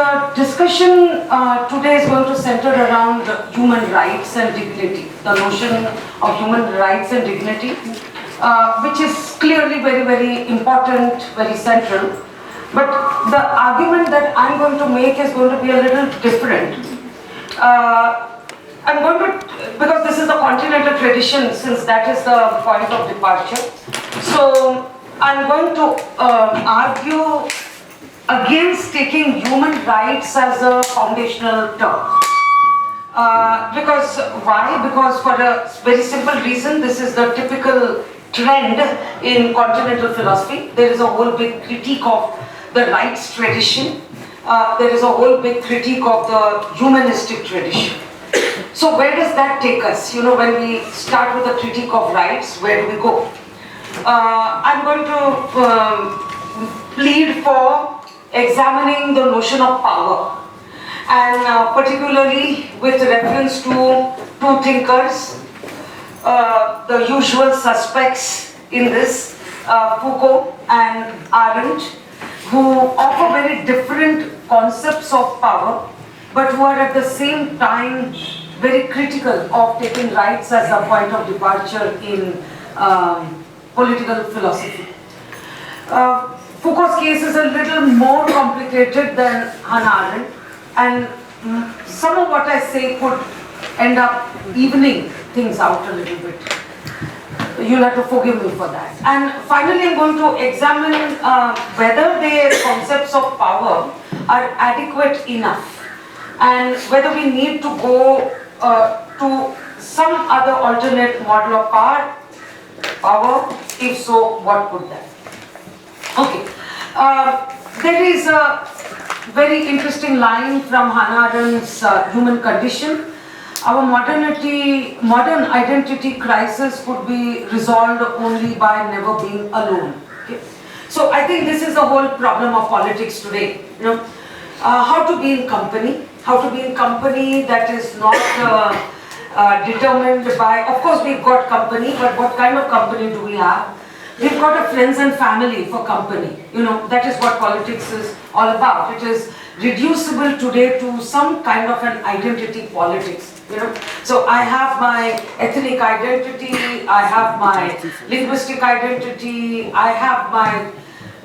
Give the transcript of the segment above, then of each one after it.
The discussion today is going to center around human rights and dignity, the notion of human rights and dignity, which is clearly very, very important, very central. But the argument that I'm going to make is going to be a little different. I'm going to, because this is the Continental tradition, since that is the point of departure. So I'm going to argue against taking human rights as a foundational term. Because why? Because for a very simple reason, this is the typical trend in continental philosophy. There is a whole big critique of the rights tradition. There is a whole big critique of the humanistic tradition. So where does that take us? You know, when we start with a critique of rights, where do we go? I'm going to plead for examining the notion of power, and particularly with reference to two thinkers, the usual suspects in this, Foucault and Arendt, who offer very different concepts of power, but who are at the same time very critical of taking rights as a point of departure in political philosophy. Foucault's case is a little more complicated than Hannah Arendt, and some of what I say could end up evening things out a little bit. You'll have to forgive me for that. And finally, I'm going to examine whether their concepts of power are adequate enough, and whether we need to go to some other alternate model of power. If so, what could that? Okay, there is a very interesting line from Hannah Arendt's Human Condition. Our modern identity crisis could be resolved only by never being alone. Okay? So I think this is the whole problem of politics today. You know, how to be in company, that is not determined by, of course we've got company, but what kind of company do we have? We've got a friends and family for company. You know, that is what politics is all about. It is reducible today to some kind of an identity politics. You know, so I have my ethnic identity, I have my linguistic identity, I have my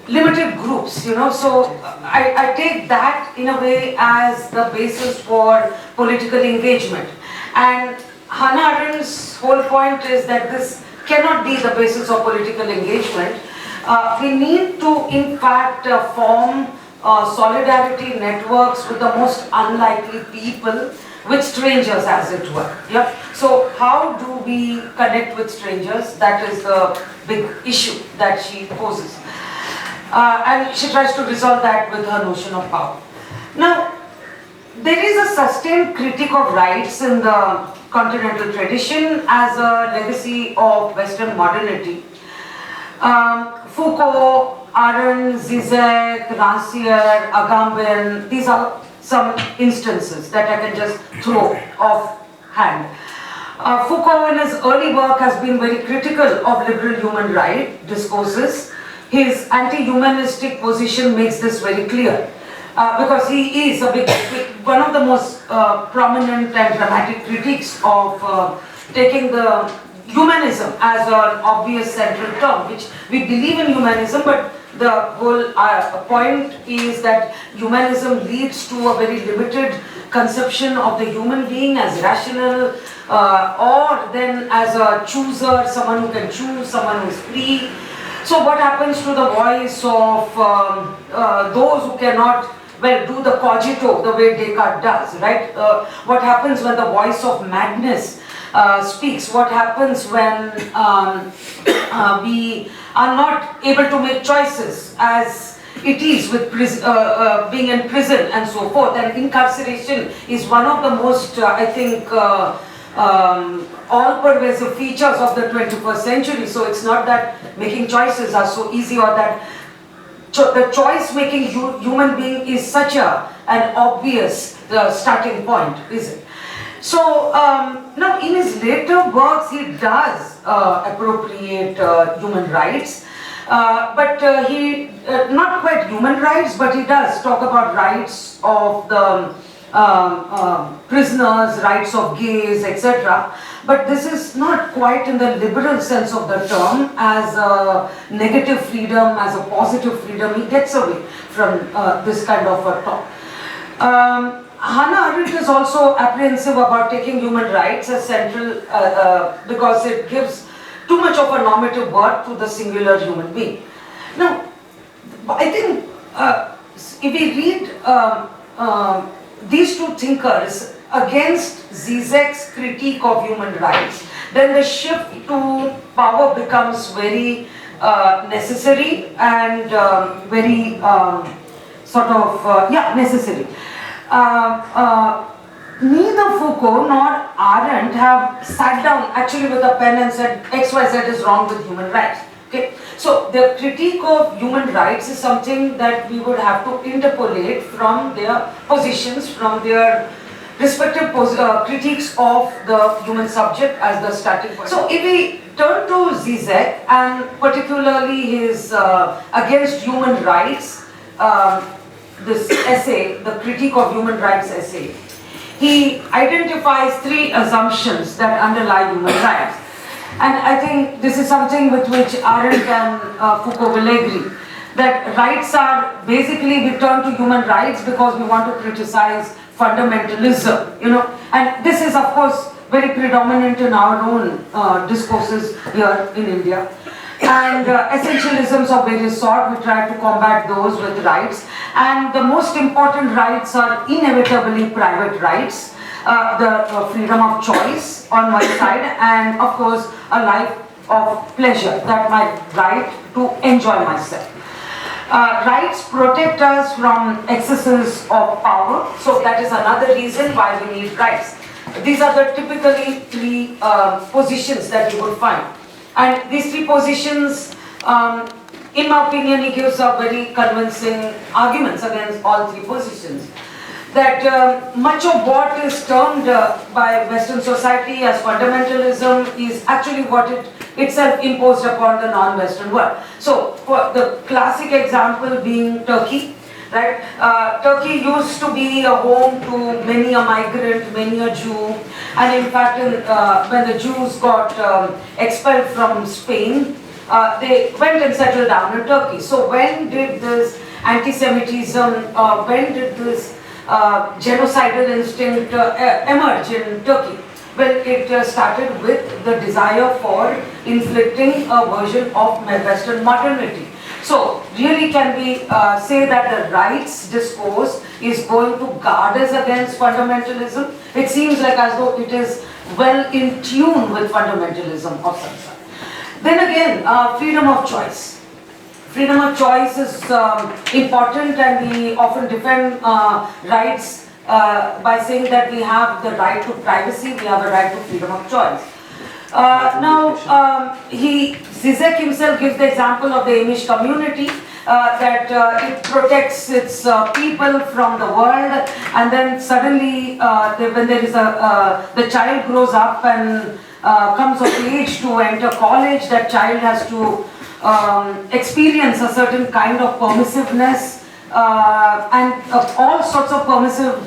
limited groups, you know, so I take that in a way as the basis for political engagement. And Hannah Arendt's whole point is that this cannot be the basis of political engagement. We need to, in fact, form solidarity networks with the most unlikely people, with strangers, as it were. Yeah? So how do we connect with strangers? That is the big issue that she poses. And she tries to resolve that with her notion of power. Now, there is a sustained critique of rights in the continental tradition as a legacy of Western modernity. Foucault, Arendt, Zizek, Rancière, Agamben, these are some instances that I can just throw off hand. Foucault in his early work has been very critical of liberal human rights discourses. His anti-humanistic position makes this very clear. Because he is one of the most prominent and dramatic critiques of taking the humanism as an obvious central term, which we believe in humanism, but the whole point is that humanism leads to a very limited conception of the human being as rational, or then as a chooser, someone who can choose, someone who is free. So what happens to the voice of those who cannot, well, do the cogito the way Descartes does, right? What happens when the voice of madness speaks? What happens when we are not able to make choices, as it is with being in prison and so forth? And incarceration is one of the most, I think, all-pervasive features of the 21st century. So it's not that making choices are so easy, or that the choice-making human being is such an obvious starting point, is it? So now in his later works he does appropriate human rights, But he, not quite human rights, but he does talk about rights of the prisoners, rights of gays, etc. But this is not quite in the liberal sense of the term as a negative freedom, as a positive freedom. He gets away from this kind of a talk. Hannah Arendt is also apprehensive about taking human rights as central because it gives too much of a normative worth to the singular human being. Now, I think if we read these two thinkers against Zizek's critique of human rights, then the shift to power becomes very necessary and very necessary. Neither Foucault nor Arendt have sat down actually with a pen and said XYZ is wrong with human rights. Okay, so the critique of human rights is something that we would have to interpolate from their positions, from their respective critiques of the human subject as the starting point. So if we turn to Zizek and particularly his Against Human Rights, this essay, the critique of human rights essay, he identifies three assumptions that underlie human rights. And I think this is something with which Arendt and Foucault will agree, that rights are basically, we turn to human rights because we want to criticize fundamentalism, and this is of course very predominant in our own discourses here in India. And essentialisms of various sort, we try to combat those with rights. And the most important rights are inevitably private rights, the freedom of choice on one side, and of course a life of pleasure, that my right to enjoy myself. Rights protect us from excesses of power, so that is another reason why we need rights. These are the typically three positions that you would find. And these three positions, in my opinion, he gives a very convincing arguments against all three positions. That much of what is termed by Western society as fundamentalism is actually what it itself imposed upon the non-Western world. So, for the classic example being Turkey, right? Turkey used to be a home to many a migrant, many a Jew, and in fact, when the Jews got expelled from Spain, they went and settled down in Turkey. So when did this anti-Semitism, when did this genocidal instinct emerge in Turkey? Well, it started with the desire for inflicting a version of Western modernity. So, really can we say that the rights discourse is going to guard us against fundamentalism? It seems like as though it is well in tune with fundamentalism of some sort. Then again, freedom of choice. Freedom of choice is important, and we often defend rights by saying that we have the right to privacy, we have a right to freedom of choice. Zizek himself gives the example of the Amish community, that it protects its people from the world, and then suddenly when there is the child grows up and comes of age to enter college, that child has to experience a certain kind of permissiveness, and all sorts of permissive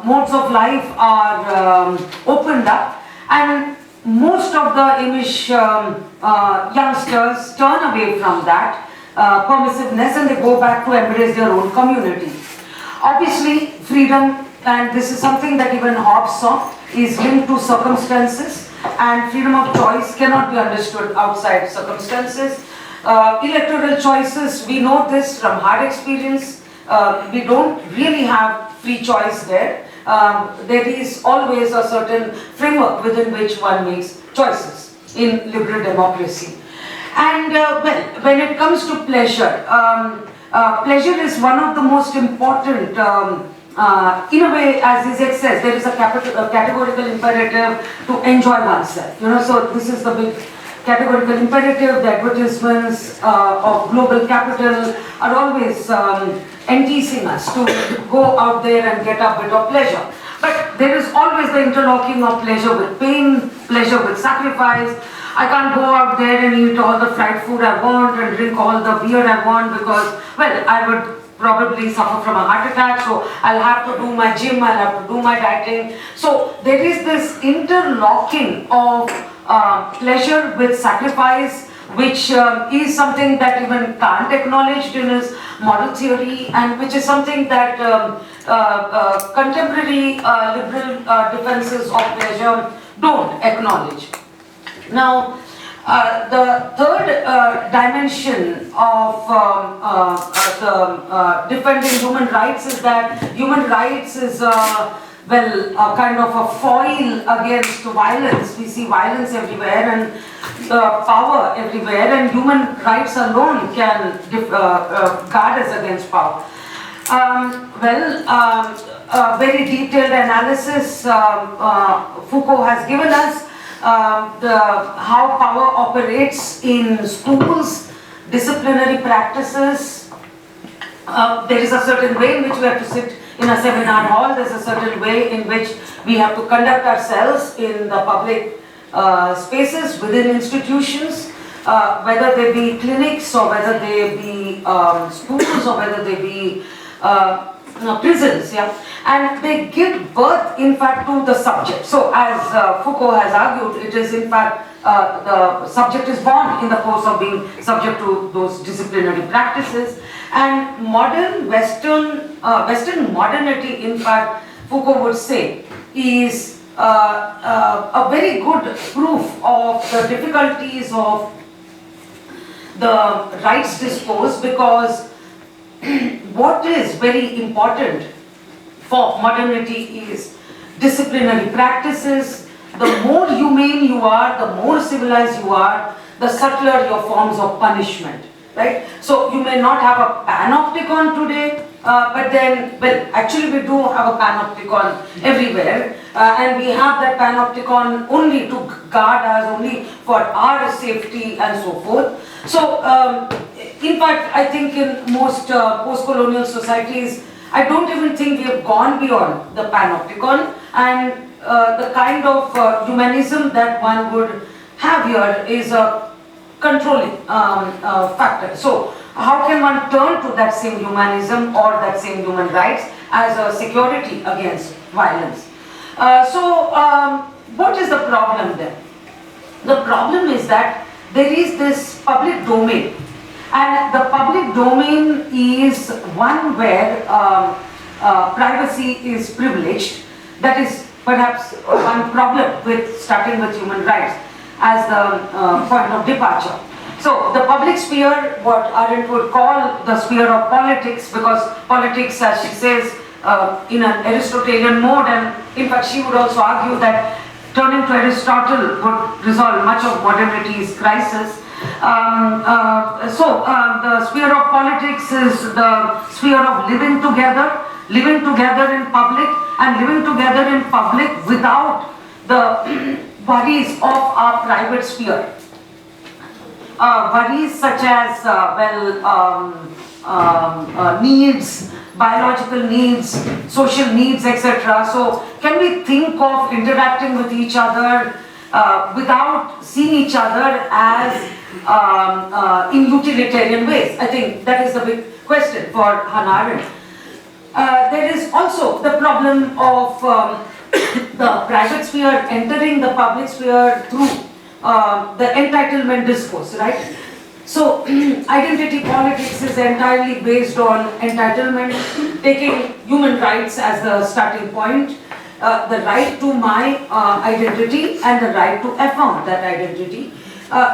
modes of life are opened up. And most of the Amish youngsters turn away from that permissiveness and they go back to embrace their own community. Obviously, freedom, and this is something that even Hobbes saw, is linked to circumstances, and freedom of choice cannot be understood outside circumstances. Electoral choices, we know this from hard experience. We don't really have free choice there. There is always a certain framework within which one makes choices in liberal democracy. And when it comes to pleasure, pleasure is one of the most important, in a way, as Zizek says, there is a categorical imperative to enjoy oneself. So this is the big categorical imperative. The advertisements of global capital are always enticing us to go out there and get a bit of pleasure. But there is always the interlocking of pleasure with pain, pleasure with sacrifice. I can't go out there and eat all the fried food I want and drink all the beer I want because, well, I would probably suffer from a heart attack, so I'll have to do my gym, I'll have to do my dieting. So there is this interlocking of pleasure with sacrifice, which is something that even Kant acknowledged in his model theory, and which is something that contemporary liberal defenses of pleasure don't acknowledge. Now, the third dimension of the defending human rights is that human rights is well, kind of a foil against violence. We see violence everywhere and power everywhere, and human rights alone can guard us against power. A very detailed analysis Foucault has given us how power operates in schools, disciplinary practices. There is a certain way in which we have to sit in a seminar hall. There's a certain way in which we have to conduct ourselves in the public spaces within institutions, whether they be clinics or whether they be schools or whether they be prisons, yeah, and they give birth, in fact, to the subject. So, as Foucault has argued, it is in fact the subject is born in the course of being subject to those disciplinary practices. And modern Western modernity, in fact, Foucault would say, is a very good proof of the difficulties of the rights discourse, because what is very important for modernity is disciplinary practices. The more humane you are, the more civilized you are, the subtler your forms of punishment, right? So you may not have a panopticon today, but then, well, actually we do have a panopticon everywhere, and we have that panopticon only to guard us, only for our safety and so forth. So, in fact, I think in most post-colonial societies, I don't even think we have gone beyond the panopticon, and the kind of humanism that one would have here is a controlling factor. So, how can one turn to that same humanism or that same human rights as a security against violence? What is the problem then? The problem is that there is this public domain, and the public domain is one where privacy is privileged. That is perhaps one problem with starting with human rights as the point of departure. So the public sphere, what Arendt would call the sphere of politics, because politics, as she says, in an Aristotelian mode, and in fact she would also argue that turning to Aristotle would resolve much of modernity's crisis. The sphere of politics is the sphere of living together in public, and living together in public without the worries of our private sphere. Worries such as, needs, biological needs, social needs, etc. So, can we think of interacting with each other without seeing each other as in utilitarian ways? I think that is the big question for Hannah Arendt. There is also the problem of the private sphere entering the public sphere through the entitlement discourse, right? So, identity politics is entirely based on entitlement, taking human rights as the starting point, the right to my identity and the right to affirm that identity,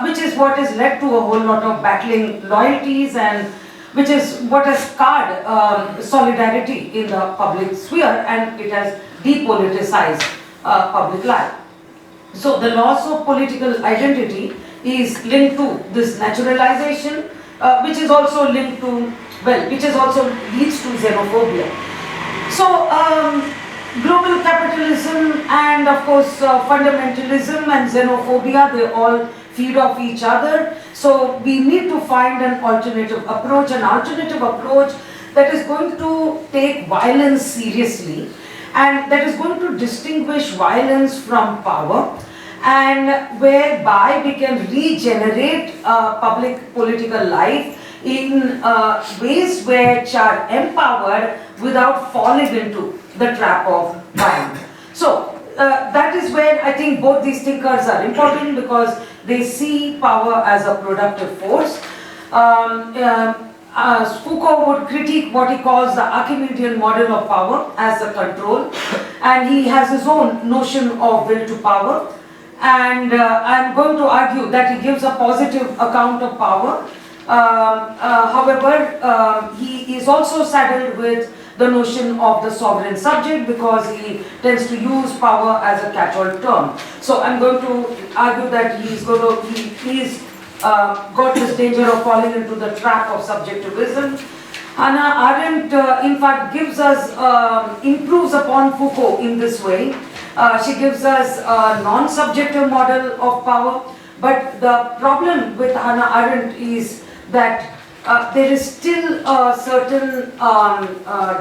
which is what has led to a whole lot of battling loyalties, and which is what has scarred solidarity in the public sphere, and it has depoliticized public life. So the loss of political identity is linked to this naturalization, which is also linked to, which is also leads to xenophobia. So global capitalism and of course fundamentalism and xenophobia, they all feed off each other. So we need to find an alternative approach that is going to take violence seriously and that is going to distinguish violence from power, and whereby we can regenerate public political life in ways which are empowered without falling into the trap of violence. So that is where I think both these thinkers are important, because they see power as a productive force. Foucault would critique what he calls the Archimedean model of power as a control, and he has his own notion of will to power. And I'm going to argue that he gives a positive account of power. However, he is also saddled with the notion of the sovereign subject, because he tends to use power as a catch-all term. So I'm going to argue that he's got this danger of falling into the trap of subjectivism. Hannah Arendt, in fact, gives us, improves upon Foucault in this way. She gives us a non-subjective model of power, but the problem with Hannah Arendt is that there is still a certain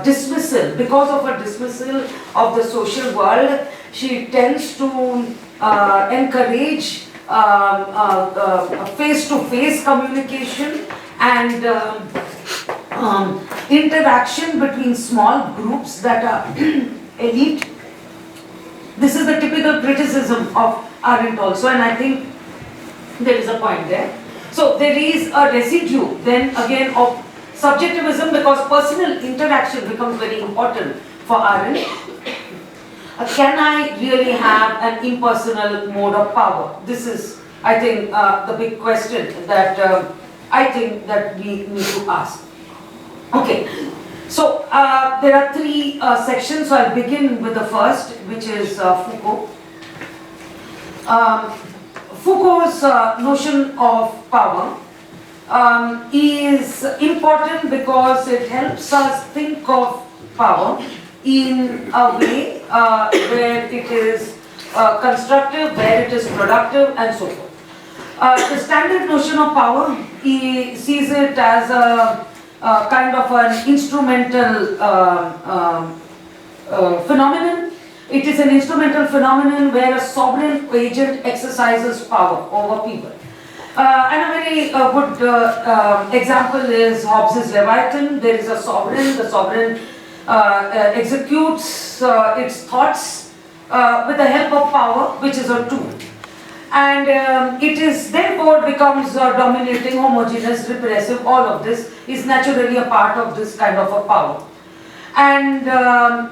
dismissal. Because of her dismissal of the social world, she tends to encourage face-to-face communication and interaction between small groups that are elite. This is the typical criticism of Arendt also, and I think there is a point there. So there is a residue then again of subjectivism, because personal interaction becomes very important for Arendt. Can I really have an impersonal mode of power? This is, I think, the big question that I think that we need to ask. Okay, so there are three sections, so I'll begin with the first, which is Foucault. Foucault's notion of power is important because it helps us think of power in a way where it is constructive, where it is productive, and so forth. The standard notion of power, he sees it as a kind of an instrumental phenomenon. It is an instrumental phenomenon where a sovereign agent exercises power over people. And a very good example is Hobbes's Leviathan. There is a sovereign, the sovereign executes its thoughts with the help of power, which is a tool. And it is therefore becomes dominating, homogeneous, repressive. All of this is naturally a part of this kind of a power. And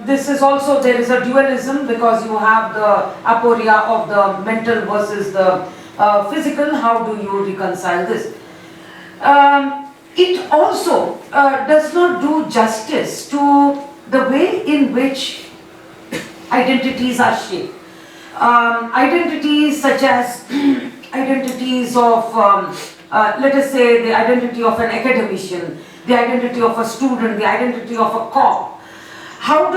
this is also, there is a dualism, because you have the aporia of the mental versus the physical. How do you reconcile this? It also does not do justice to the way in which identities are shaped. Identities such as identities of, let us say, the identity of an academician, the identity of a student, the identity of a cop. How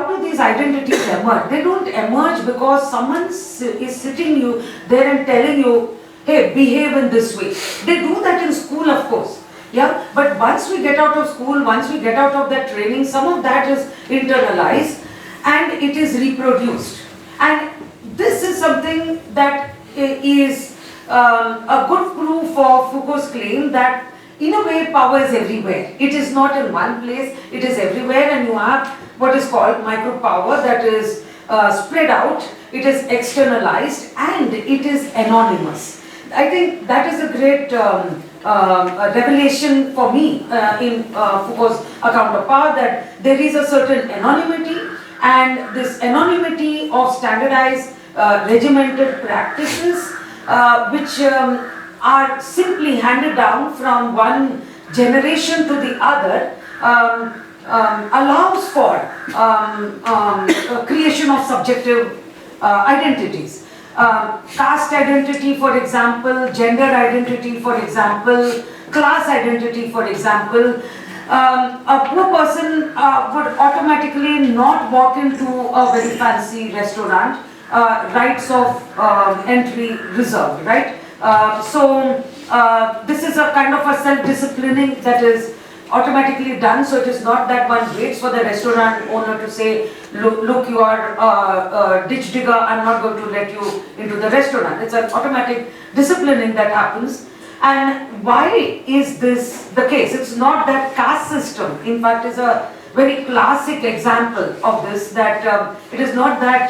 do these identities emerge? They don't emerge because someone is sitting you there and telling you, hey, behave in this way. They do that in school, of course. Yeah, but once we get out of school, once we get out of that training, some of that is internalized and it is reproduced. And this is something that is a good proof of Foucault's claim that in a way power is everywhere. It is not in one place, it is everywhere, and you have what is called micro power that is spread out, it is externalized, and it is anonymous. I think that is a great revelation for me in Foucault's account of power, that there is a certain anonymity, and this anonymity of standardized regimented practices which are simply handed down from one generation to the other allows for creation of subjective identities. Caste identity, for example, gender identity, for example, class identity, for example. A poor person would automatically not walk into a very fancy restaurant, rights of entry reserved, right? So this is a kind of a self-disciplining that is automatically done, so it is not that one waits for the restaurant owner to say, look, you are a ditch digger, I'm not going to let you into the restaurant. It's an automatic disciplining that happens. And why is this the case? It's not that caste system, in fact, is a very classic example of this, that it is not that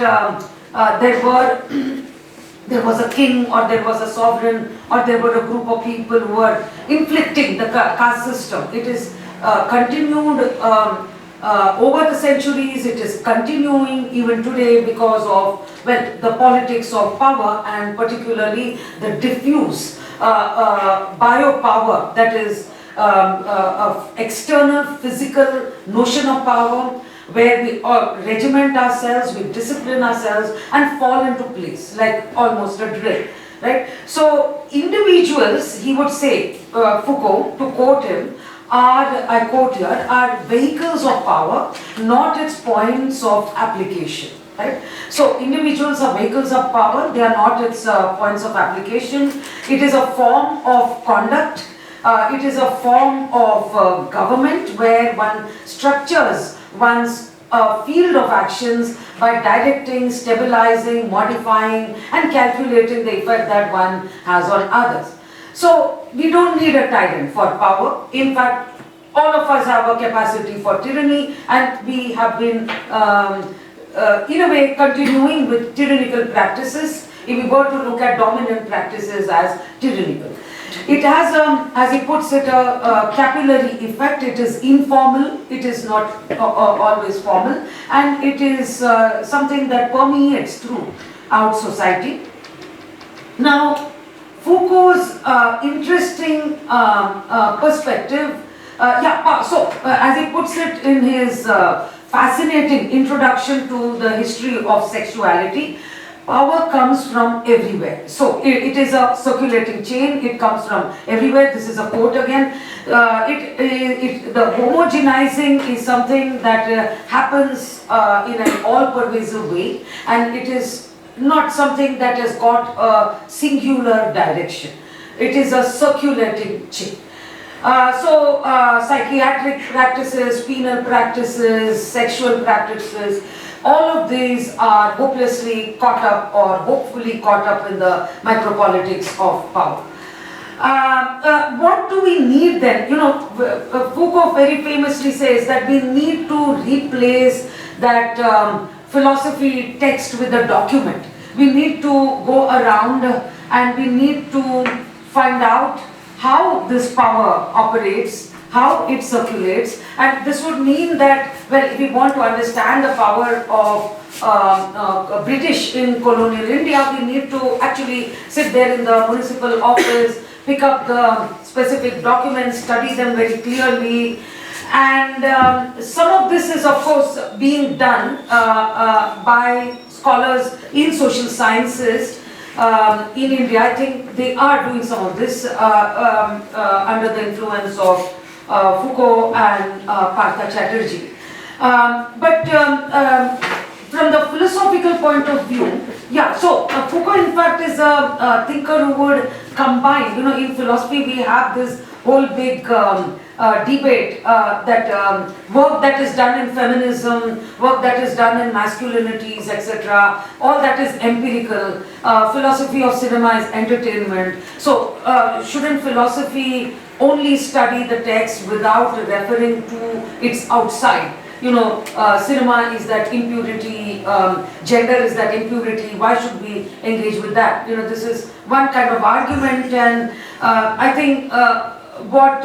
there was a king or there was a sovereign or there were a group of people who were inflicting the caste system. It is continued over the centuries. It is continuing even today because of, well, the politics of power, and particularly the diffuse biopower, that is of external physical notion of power, where we regiment ourselves, we discipline ourselves and fall into place like almost a drill, right? So individuals, he would say, Foucault, to quote him, are, I quote here, are vehicles of power, not its points of application. Right? So individuals are vehicles of power, they are not its points of application. It is a form of conduct, it is a form of government where one structures one's field of actions by directing, stabilizing, modifying and calculating the effect that one has on others. So we don't need a tyrant for power. In fact, all of us have a capacity for tyranny, and we have been in a way continuing with tyrannical practices, if we were to look at dominant practices as tyrannical. It has, as he puts it, a capillary effect. It is informal, it is not always formal, and it is something that permeates throughout society. Now, Foucault's interesting perspective, as he puts it in his fascinating introduction to the history of sexuality, power comes from everywhere. So it is a circulating chain, it comes from everywhere. This is a quote again. The homogenizing is something that happens in an all-pervasive way, and it is not something that has got a singular direction. It is a circulating chain. Psychiatric practices, penal practices, sexual practices, all of these are hopelessly caught up or hopefully caught up in the micropolitics of power. What do we need then? You know, Foucault very famously says that we need to replace that philosophy text with a document. We need to go around and we need to find out how this power operates, how it circulates, and this would mean that, well, if we want to understand the power of British in colonial India, we need to actually sit there in the municipal office, pick up the specific documents, study them very clearly, and some of this is of course being done by scholars in social sciences. In India, I think they are doing some of this under the influence of Foucault and Partha Chatterjee. From the philosophical point of view, Foucault in fact is a thinker who would combine, you know, in philosophy we have this whole big debate that work that is done in feminism, work that is done in masculinities, etc., all that is empirical. Philosophy of cinema is entertainment. So shouldn't philosophy only study the text without referring to its outside? You know, cinema is that impurity, gender is that impurity, why should we engage with that? You know, this is one kind of argument, and I think what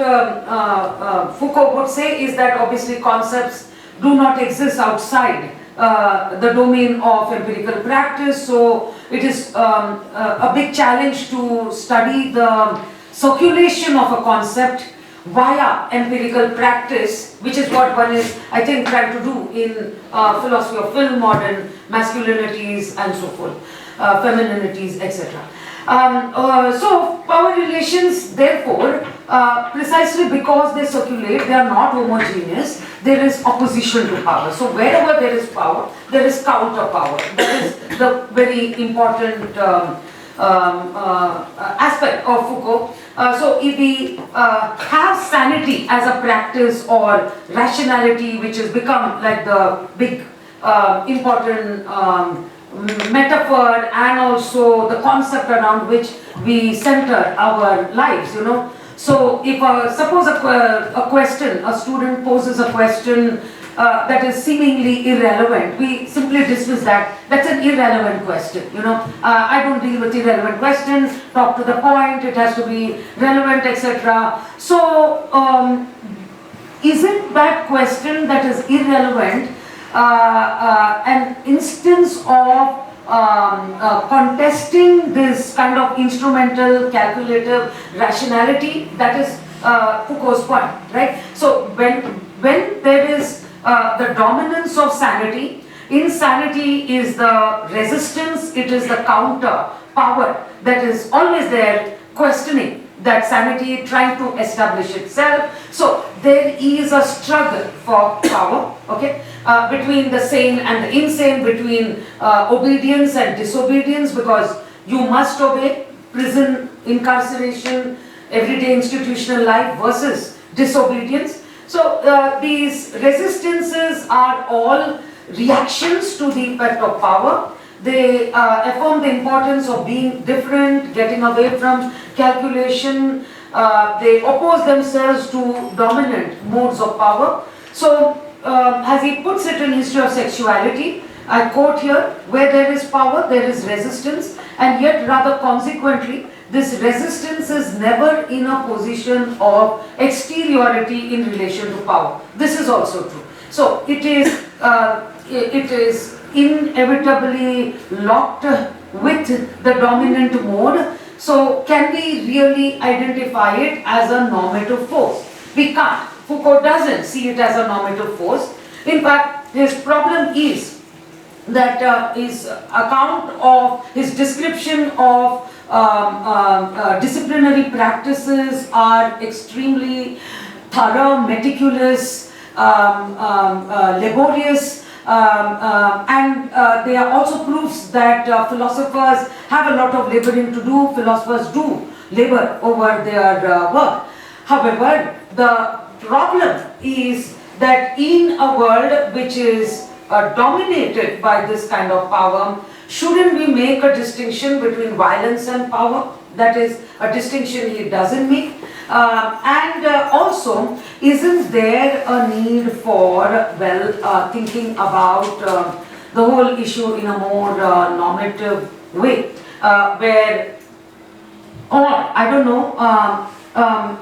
Foucault would say is that obviously concepts do not exist outside the domain of empirical practice, so it is a big challenge to study the circulation of a concept via empirical practice, which is what one is, I think, trying to do in philosophy of film, modern masculinities and so forth, femininities, etc. So power relations, therefore, precisely because they circulate, they are not homogeneous, there is opposition to power. So wherever there is power, there is counter power. That is the very important aspect of Foucault. So if we have sanity as a practice or rationality, which has become like the big important metaphor and also the concept around which we center our lives, you know. So if suppose a question, a student poses a question that is seemingly irrelevant, we simply dismiss that. That's an irrelevant question, you know. I don't deal with irrelevant questions, talk to the point, it has to be relevant, etc. So isn't that question that is irrelevant an instance of contesting this kind of instrumental, calculative rationality? That is Foucault's point, right? So when there is the dominance of sanity, insanity is the resistance, it is the counter power that is always there questioning that sanity, trying to establish itself. So there is a struggle for power, okay, between the sane and the insane, between obedience and disobedience, because you must obey, prison, incarceration, everyday institutional life versus disobedience. So these resistances are all reactions to the effect of power. They affirm the importance of being different, getting away from calculation. They oppose themselves to dominant modes of power. So, as he puts it in History of Sexuality, I quote here, where there is power, there is resistance, and yet rather consequently, this resistance is never in a position of exteriority in relation to power. This is also true. So, it is inevitably locked with the dominant mode. So can we really identify it as a normative force? We can't. Foucault doesn't see it as a normative force. In fact, his problem is that his account of, his description of disciplinary practices are extremely thorough, meticulous, laborious, and they are also proofs that philosophers have a lot of laboring to do. Philosophers do labor over their work. However, the problem is that in a world which is dominated by this kind of power, shouldn't we make a distinction between violence and power? That is a distinction he doesn't make. And also, isn't there a need for, well, thinking about the whole issue in a more normative way, where, or I don't know,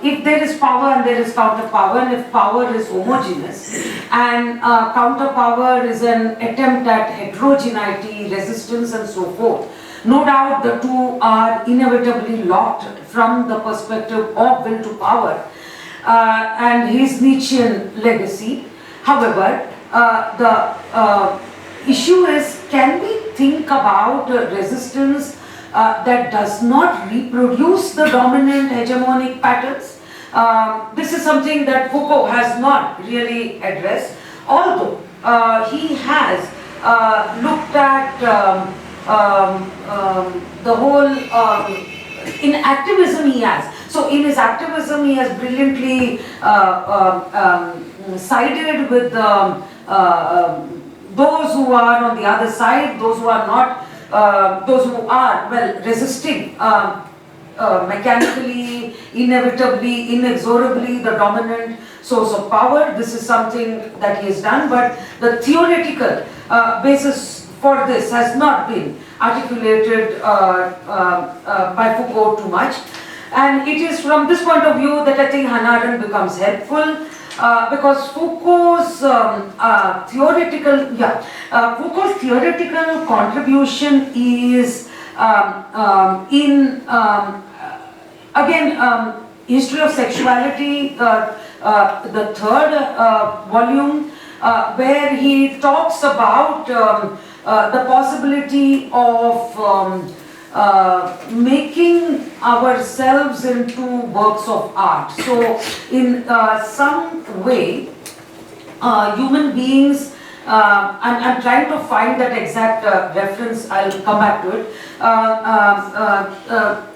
if there is power and there is counter power, and if power is homogeneous and counter power is an attempt at heterogeneity, resistance and so forth, no doubt the two are inevitably locked from the perspective of will to power and his Nietzschean legacy. However, the issue is, can we think about resistance that does not reproduce the dominant hegemonic patterns? This is something that Foucault has not really addressed, although he has looked at the whole, in activism he has. So in his activism he has brilliantly sided with those who are on the other side, those who are not, those who are, well, resisting mechanically, inevitably, inexorably the dominant source of power. This is something that he has done, but the theoretical basis for this has not been articulated by Foucault too much. And it is from this point of view that I think Hannah Arendt becomes helpful, because Foucault's Foucault's theoretical contribution is in again History of Sexuality, the third volume, where he talks about the possibility of making ourselves into works of art. So in some way, human beings, I'm trying to find that exact reference, I'll come back to it.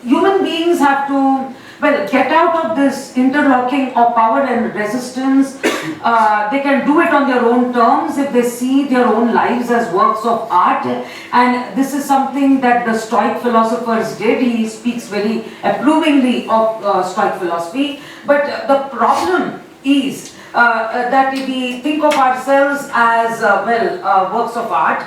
Human beings have to well, get out of this interlocking of power and resistance. They can do it on their own terms if they see their own lives as works of art. And this is something that the Stoic philosophers did. He speaks very approvingly of Stoic philosophy. But the problem is that if we think of ourselves as, works of art,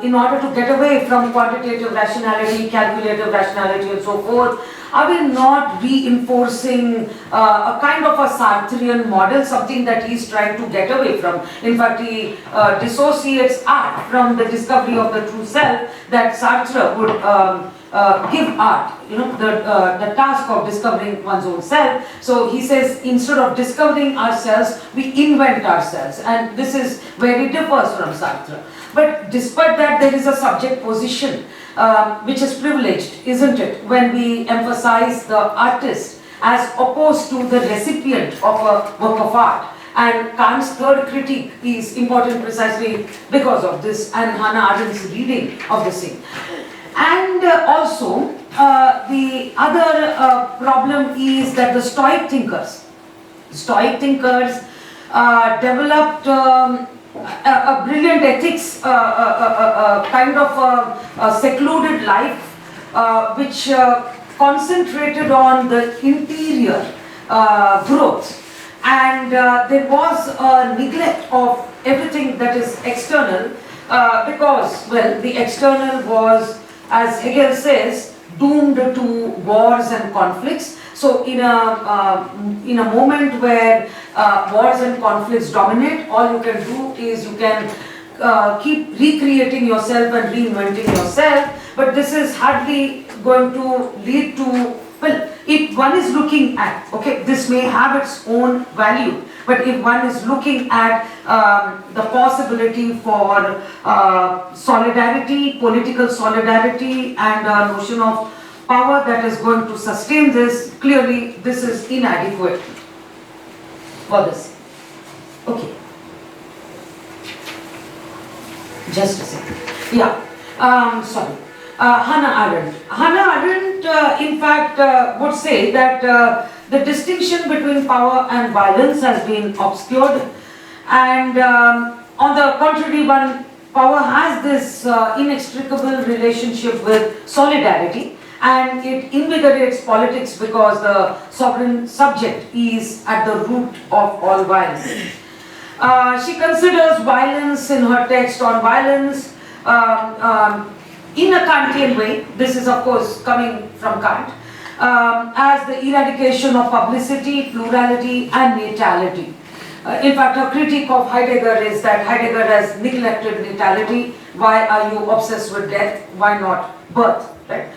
in order to get away from quantitative rationality, calculative rationality and so forth, are we not reinforcing a kind of a Sartrean model, something that he's trying to get away from? In fact, he dissociates art from the discovery of the true self that Sartre would give art, the task of discovering one's own self. So he says, instead of discovering ourselves, we invent ourselves. And this is where he differs from Sartre. But despite that, there is a subject position which is privileged, isn't it, when we emphasize the artist as opposed to the recipient of a work of art. And Kant's third critique is important precisely because of this, and Hannah Arendt's reading of the same. And also, the other problem is that the Stoic thinkers developed a brilliant ethics, kind of a secluded life, which concentrated on the interior growth. And there was a neglect of everything that is external, because, the external was, as Hegel says, doomed to wars and conflicts. So in a moment where wars and conflicts dominate, all you can do is you can keep recreating yourself and reinventing yourself, but this is hardly going to lead to, if one is looking at, this may have its own value, but if one is looking at the possibility for solidarity, political solidarity, and a notion of power that is going to sustain this, clearly this is inadequate for this. Okay. Just a second. Yeah. Sorry. Hannah Arendt. Hannah Arendt, in fact, would say that the distinction between power and violence has been obscured, and on the contrary, power has this inextricable relationship with solidarity, and it invigorates politics because the sovereign subject is at the root of all violence. She considers violence in her text on violence in a Kantian way. This is of course coming from Kant, as the eradication of publicity, plurality and natality. In fact, her critique of Heidegger is that Heidegger has neglected natality. Why are you obsessed with death? Why not birth? Right?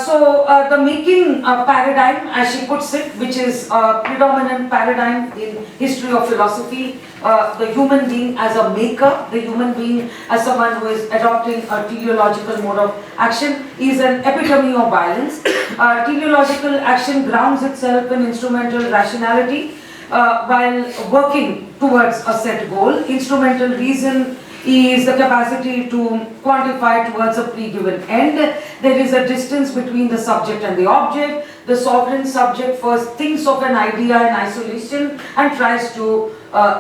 So the making paradigm, as she puts it, which is a predominant paradigm in history of philosophy, the human being as a maker, the human being as someone who is adopting a teleological mode of action, is an epitome of violence. Teleological action grounds itself in instrumental rationality while working towards a set goal. Instrumental reason is the capacity to quantify towards a pre-given end. There is a distance between the subject and the object. The sovereign subject first thinks of an idea in isolation and tries to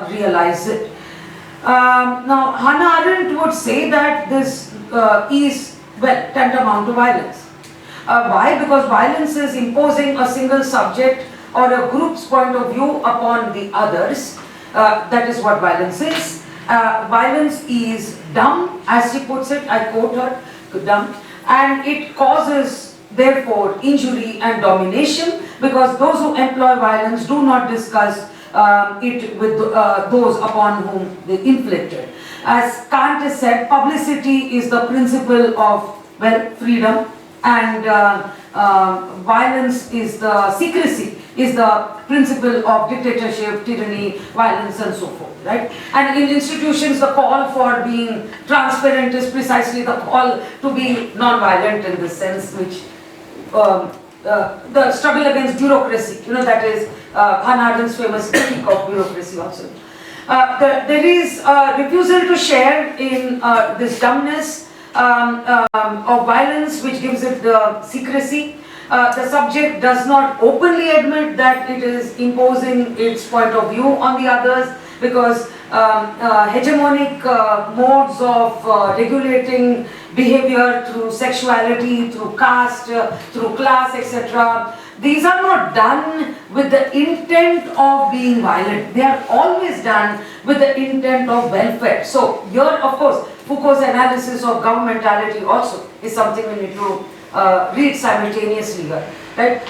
realize it. Now, Hannah Arendt would say that this is, tantamount to violence. Why? Because violence is imposing a single subject or a group's point of view upon the others. That is what violence is. Violence is dumb, as she puts it, I quote her, dumb, and it causes, therefore, injury and domination, because those who employ violence do not discuss it with those upon whom they inflict it. As Kant has said, publicity is the principle of, freedom, and violence is the secrecy, is the principle of dictatorship, tyranny, violence and so forth, right? And in institutions, the call for being transparent is precisely the call to be non-violent in this sense, which the struggle against bureaucracy, that is Hannah Arendt's famous critique of bureaucracy also. There is a refusal to share in this dumbness of violence, which gives it the secrecy. The subject does not openly admit that it is imposing its point of view on the others, because hegemonic modes of regulating behavior through sexuality, through caste, through class, etc. These are not done with the intent of being violent. They are always done with the intent of welfare. So here, of course, Foucault's analysis of governmentality also is something we need to read simultaneously here, right?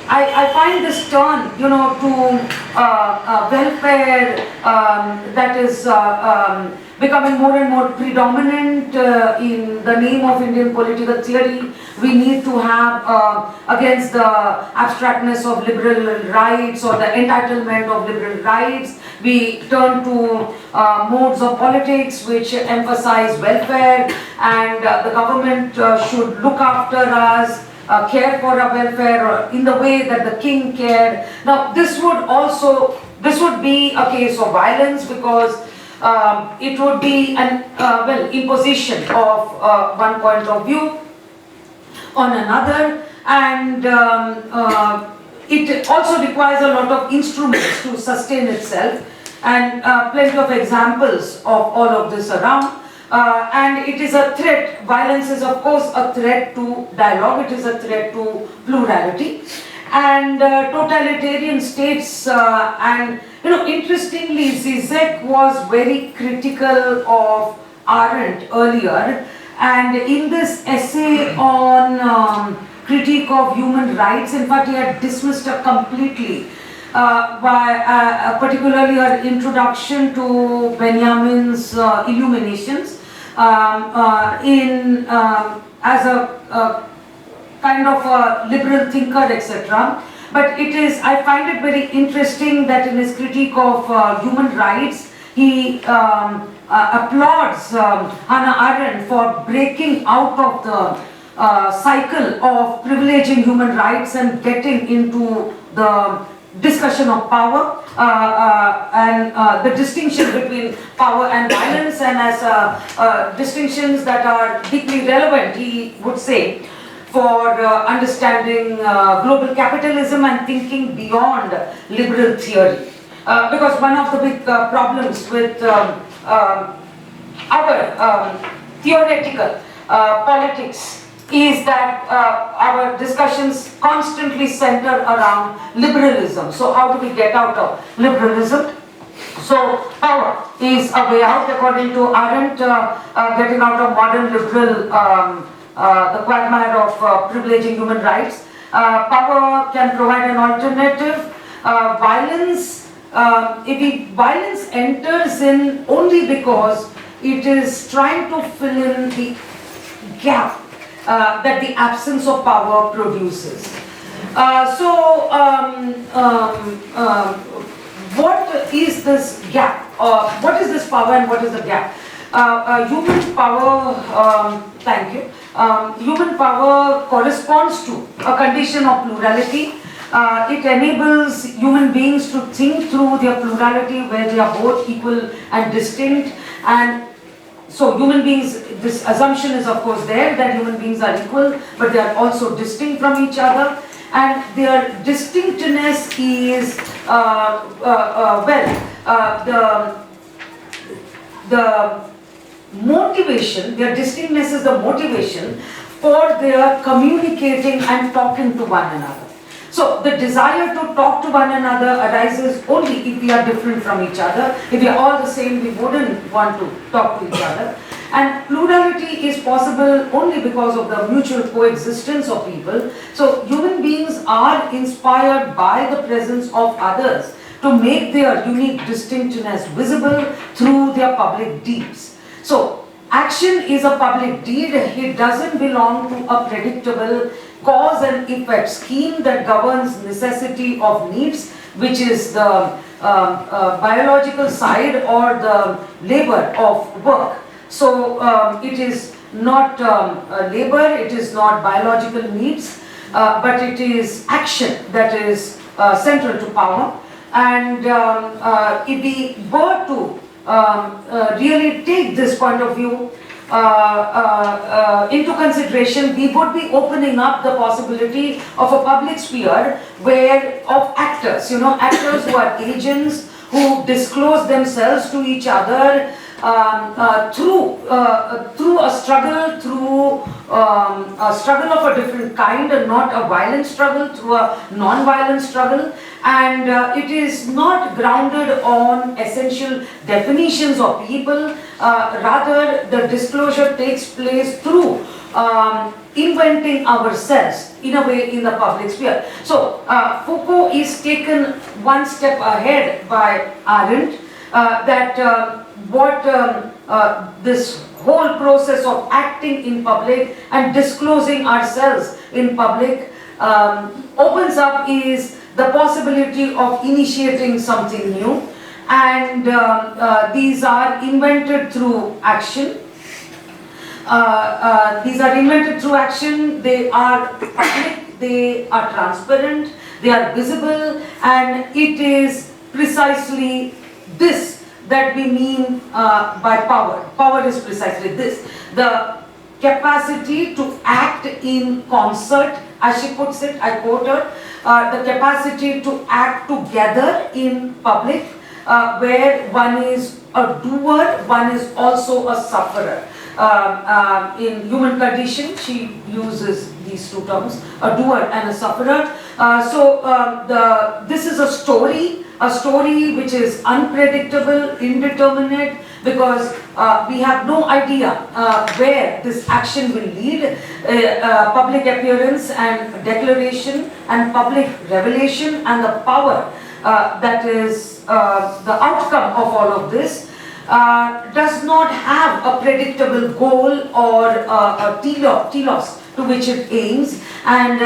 I find this turn, to welfare that is becoming more and more predominant in the name of Indian political theory. We need to have against the abstractness of liberal rights or the entitlement of liberal rights. We turn to modes of politics which emphasize welfare, and the government should look after us, care for our welfare in the way that the king cared. Now this would be a case of violence, because it would be an imposition of one point of view on another, and it also requires a lot of instruments to sustain itself, and plenty of examples of all of this around. And it is a threat. Violence is of course a threat to dialogue, it is a threat to plurality. And totalitarian states, and interestingly, Zizek was very critical of Arendt earlier, and in this essay on critique of human rights, in fact he had dismissed her completely, by particularly her introduction to Benjamin's Illuminations, as a kind of a liberal thinker, etc. But I find it very interesting that in his critique of human rights, he applauds Hannah Arendt for breaking out of the cycle of privileging human rights and getting into the discussion of power and the distinction between power and violence, and as distinctions that are deeply relevant, he would say, for understanding global capitalism and thinking beyond liberal theory. Because one of the big problems with our theoretical politics is that our discussions constantly center around liberalism. So how do we get out of liberalism? So power is a way out, according to Arendt, getting out of modern liberal, the quagmire of privileging human rights. Power can provide an alternative. Violence, violence enters in only because it is trying to fill in the gap that the absence of power produces. What is this gap? What is this power and what is the gap? Human power, thank you. Human power corresponds to a condition of plurality. It enables human beings to think through their plurality, where they are both equal and distinct. And so human beings, this assumption is of course there, that human beings are equal, but they are also distinct from each other. And their distinctness is, the motivation, their distinctness is the motivation for their communicating and talking to one another. So the desire to talk to one another arises only if we are different from each other. If we are all the same, we wouldn't want to talk to each other. And plurality is possible only because of the mutual coexistence of people. So human beings are inspired by the presence of others to make their unique distinctness visible through their public deeds. So action is a public deed. It doesn't belong to a predictable cause and effect scheme that governs necessity of needs, which is the biological side or the labor of work. So it is not labor, it is not biological needs, but it is action that is central to power. And if we were to really take this point of view, into consideration, we would be opening up the possibility of a public sphere where of actors, actors who are agents, who disclose themselves to each other through a struggle, a struggle of a different kind, and not a violent struggle, through a non-violent struggle. And it is not grounded on essential definitions of people, rather the disclosure takes place through inventing ourselves in a way in the public sphere. So Foucault is taken one step ahead by Arendt, that this whole process of acting in public and disclosing ourselves in public opens up is the possibility of initiating something new, and these are invented through action. These are invented through action, they are public, they are transparent, they are visible, and it is precisely this that we mean by power. Power is precisely this: the capacity to act in concert, as she puts it, I quote her, the capacity to act together in public, where one is a doer, one is also a sufferer. In human condition, she uses these two terms, a doer and a sufferer. This is a story which is unpredictable, indeterminate, because we have no idea where this action will lead. Public appearance and declaration and public revelation and the power that is the outcome of all of this does not have a predictable goal or a telos to which it aims, and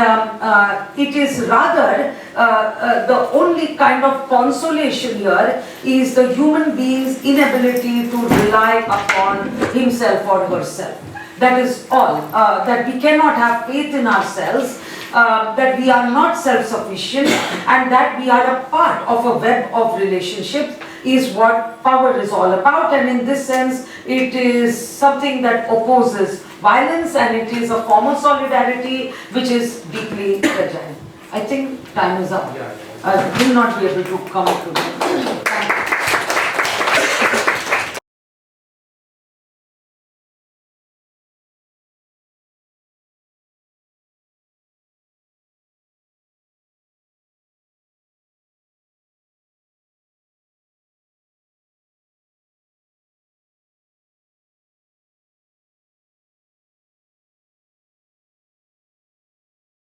it is rather the only kind of consolation here is the human being's inability to rely upon himself or herself. That is all. That we cannot have faith in ourselves, that we are not self-sufficient, and that we are a part of a web of relationships is what power is all about. And in this sense, it is something that opposes violence, and it is a form of solidarity which is deeply fragile. I think time is up. I will not be able to come to that.